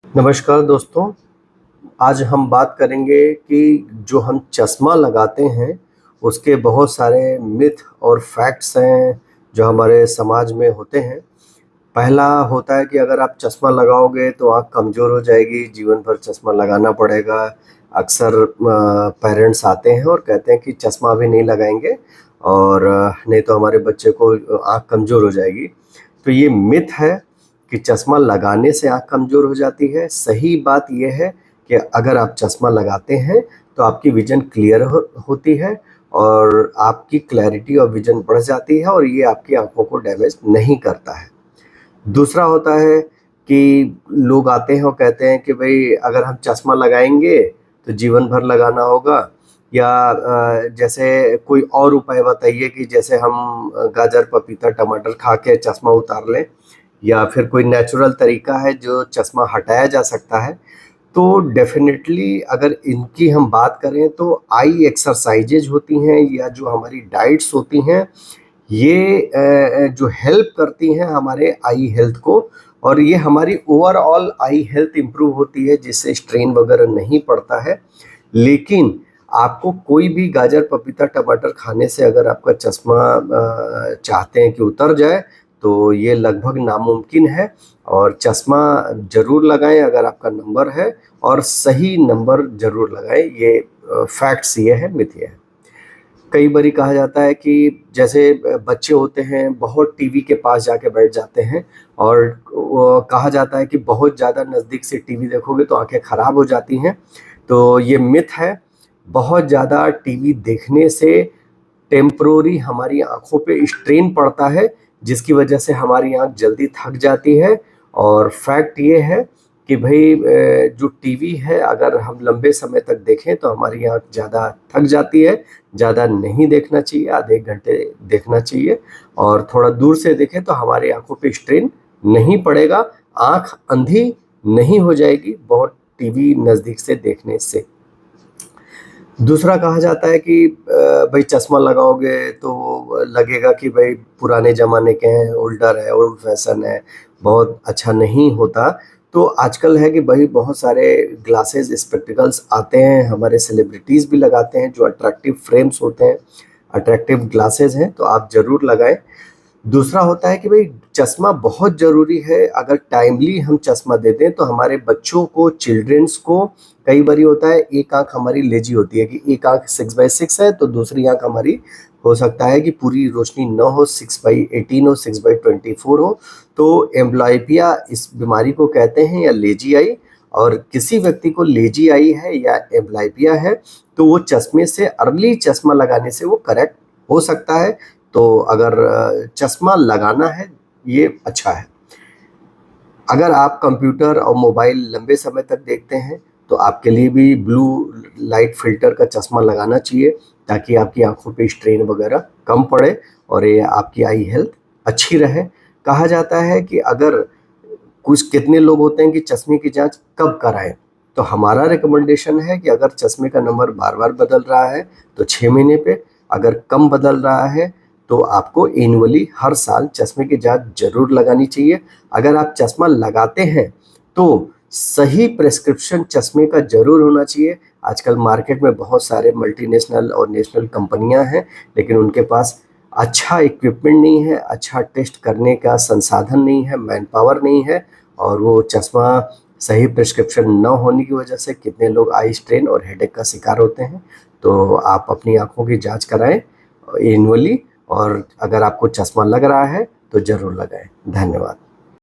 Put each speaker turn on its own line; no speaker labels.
नमस्कार दोस्तों, आज हम बात करेंगे कि जो हम चश्मा लगाते हैं, उसके बहुत सारे मिथ और फैक्ट्स हैं, जो हमारे समाज में होते हैं। पहला होता है कि अगर आप चश्मा लगाओगे तो आँख कमज़ोर हो जाएगी, जीवन भर चश्मा लगाना पड़ेगा। अक्सर पेरेंट्स आते हैं और कहते हैं कि चश्मा अभी नहीं लगाएँगे और नहीं तो हमारे बच्चे को आँख कमज़ोर हो जाएगी। तो ये मिथ है कि चश्मा लगाने से आँख कमज़ोर हो जाती है। सही बात ये है कि अगर आप चश्मा लगाते हैं तो आपकी विज़न क्लियर होती है और आपकी क्लैरिटी और विज़न बढ़ जाती है और ये आपकी आँखों को डैमेज नहीं करता है। दूसरा होता है कि लोग आते हैं और कहते हैं कि भई अगर हम चश्मा लगाएँगे तो जीवन भर लगाना होगा या जैसे कोई और उपाय बताइए कि जैसे हम गाजर, पपीता, टमाटर खा के चश्मा उतार लें या फिर कोई नेचुरल तरीका है जो चश्मा हटाया जा सकता है। तो डेफ़िनेटली अगर इनकी हम बात करें तो आई एक्सरसाइज़ेज़ होती हैं या जो हमारी डाइट्स होती हैं, ये जो हेल्प करती हैं हमारे आई हेल्थ को और ये हमारी ओवरऑल आई हेल्थ इम्प्रूव होती है जिससे स्ट्रेन वगैरह नहीं पड़ता है। लेकिन आपको कोई भी गाजर, पपीता, टमाटर खाने से अगर आपका चश्मा चाहते हैं कि उतर जाए, तो ये लगभग नामुमकिन है और चश्मा ज़रूर लगाएँ अगर आपका नंबर है और सही नंबर ज़रूर लगाएँ। ये फैक्ट्स ये है, मिथ ये है। कई बारी कहा जाता है कि जैसे बच्चे होते हैं बहुत टीवी के पास जाके बैठ जाते हैं और वो कहा जाता है कि बहुत ज़्यादा नज़दीक से टीवी देखोगे तो आँखें ख़राब हो जाती हैं। तो ये मिथ है, बहुत ज़्यादा टीवी देखने से टेम्परेरी हमारी आँखों पे स्ट्रेन पड़ता है, जिसकी वजह से हमारी आँख जल्दी थक जाती है और फैक्ट ये है कि भई जो टीवी है अगर हम लंबे समय तक देखें तो हमारी आँख ज़्यादा थक जाती है, ज़्यादा नहीं देखना चाहिए, आधे 1 घंटे देखना चाहिए और थोड़ा दूर से देखें तो हमारी आँखों पे स्ट्रेन नहीं पड़ेगा, आँख अंधी नहीं हो जाएगी बहुत टीवी नज़दीक से देखने से। दूसरा कहा जाता है कि भई चश्मा लगाओगे तो लगेगा कि भई पुराने ज़माने के हैं, ओल्डर है, ओल्ड फैशन है, बहुत अच्छा नहीं होता। तो आजकल है कि भई बहुत सारे ग्लासेस, स्पेक्टिकल्स आते हैं, हमारे सेलिब्रिटीज़ भी लगाते हैं जो अट्रैक्टिव फ्रेम्स होते हैं, अट्रैक्टिव ग्लासेस हैं, तो आप ज़रूर लगाएँ। दूसरा होता है कि भई चश्मा बहुत ज़रूरी है, अगर टाइमली हम चश्मा दे दें तो हमारे बच्चों को, चिल्ड्रंस को कई बारी होता है एक आँख हमारी लेज़ी होती है कि एक आँख 6/6 है तो दूसरी आँख हमारी हो सकता है कि पूरी रोशनी ना हो 6/18 हो, 6/24 हो। तो एंब्लॉयपिया इस बीमारी को कहते हैं या लेज़ी आई और किसी व्यक्ति को लेज़ी आई है या एंब्लॉयपिया है तो वो चश्मे से अर्ली चश्मा लगाने से वो करेक्ट हो सकता है। तो अगर चश्मा लगाना है, ये अच्छा है। अगर आप कंप्यूटर और मोबाइल लंबे समय तक देखते हैं, तो आपके लिए भी ब्लू लाइट फ़िल्टर का चश्मा लगाना चाहिए, ताकि आपकी आँखों पे स्ट्रेन वगैरह कम पड़े और ये आपकी आई हेल्थ अच्छी रहे। कहा जाता है कि अगर कुछ कितने लोग होते हैं कि चश्मे की जाँच कब कराएँ? तो हमारा रिकमेंडेशन है कि अगर चश्मे का नंबर बार-बार बदल रहा है, तो 6 महीने पे, अगर कम बदल रहा है, तो आपको एनुअली हर साल चश्मे की जाँच ज़रूर लगानी चाहिए। अगर आप चश्मा लगाते हैं, तो सही प्रिस्क्रिप्शन चश्मे का ज़रूर होना चाहिए। आजकल मार्केट में बहुत सारे मल्टीनेशनल और नेशनल कंपनियाँ हैं, लेकिन उनके पास अच्छा इक्विपमेंट नहीं है, अच्छा टेस्ट करने का संसाधन नहीं है, मैन पावर नहीं है और वो चश्मा सही प्रिस्क्रिप्शन ना होने की वजह से कितने लोग आई स्ट्रेन और हेडेक का शिकार होते हैं। तो आप अपनी आँखों की जाँच कराएँ एनुअली और अगर आपको चश्मा लग रहा है, तो ज़रूर लगाएँ। धन्यवाद।